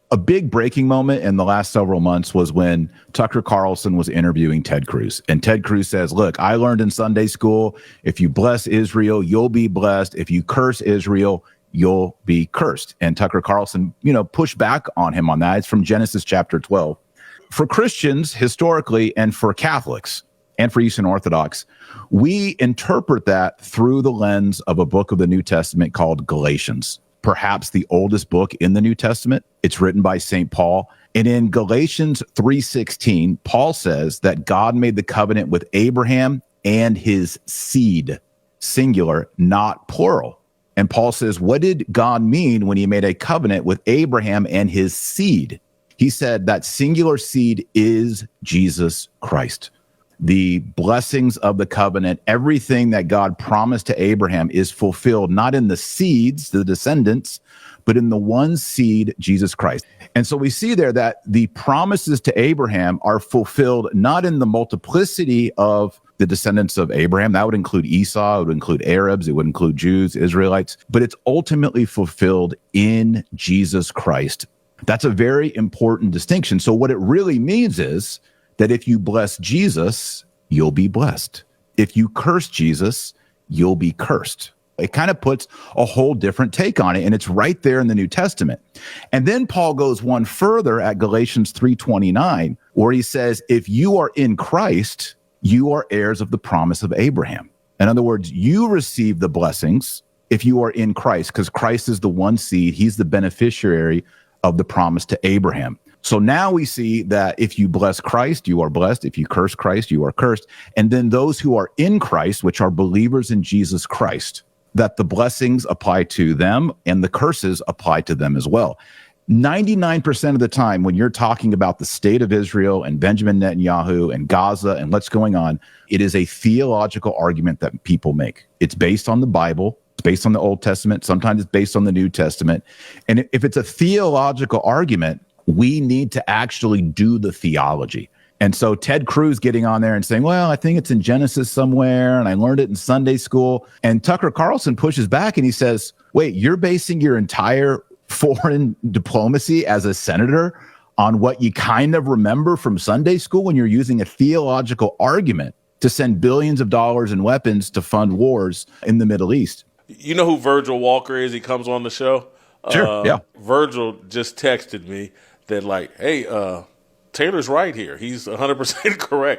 A big breaking moment in the last several months was when Tucker Carlson was interviewing Ted Cruz. And Ted Cruz says, look, I learned in Sunday school, if you bless Israel, you'll be blessed. If you curse Israel, you'll be cursed. And Tucker Carlson, pushed back on him on that. It's from Genesis chapter 12. For Christians, historically, and for Catholics, and for Eastern Orthodox, we interpret that through the lens of a book of the New Testament called Galatians, perhaps the oldest book in the New Testament. It's written by St. Paul. And in Galatians 3:16, Paul says that God made the covenant with Abraham and his seed, singular, not plural. And Paul says, what did God mean when he made a covenant with Abraham and his seed? He said that singular seed is Jesus Christ. The blessings of the covenant, everything that God promised to Abraham is fulfilled, not in the seeds, the descendants, but in the one seed, Jesus Christ. And so we see there that the promises to Abraham are fulfilled not in the multiplicity of the descendants of Abraham. That would include Esau, it would include Arabs, it would include Jews, Israelites, but it's ultimately fulfilled in Jesus Christ. That's a very important distinction. So what it really means is that if you bless Jesus, you'll be blessed. If you curse Jesus, you'll be cursed. It kind of puts a whole different take on it, and it's right there in the New Testament. And then Paul goes one further at Galatians 3:29, where he says, if you are in Christ, you are heirs of the promise of Abraham. In other words, you receive the blessings if you are in Christ, because Christ is the one seed. He's the beneficiary of the promise to Abraham. So now we see that if you bless Christ, you are blessed. If you curse Christ, you are cursed. And then those who are in Christ, which are believers in Jesus Christ, that the blessings apply to them and the curses apply to them as well. 99% of the time when you're talking about the state of Israel and Benjamin Netanyahu and Gaza and what's going on, it is a theological argument that people make. It's based on the Bible. It's based on the Old Testament. Sometimes it's based on the New Testament. And if it's a theological argument, we need to actually do the theology. And so Ted Cruz getting on there and saying, well, I think it's in Genesis somewhere, and I learned it in Sunday school. And Tucker Carlson pushes back and he says, wait, you're basing your entire foreign diplomacy as a senator on what you kind of remember from Sunday school when you're using a theological argument to send billions of dollars in weapons to fund wars in the Middle East. You know who Virgil Walker is? He comes on the show. Sure, yeah. Virgil just texted me that, like, hey, Taylor's right here. He's 100% correct.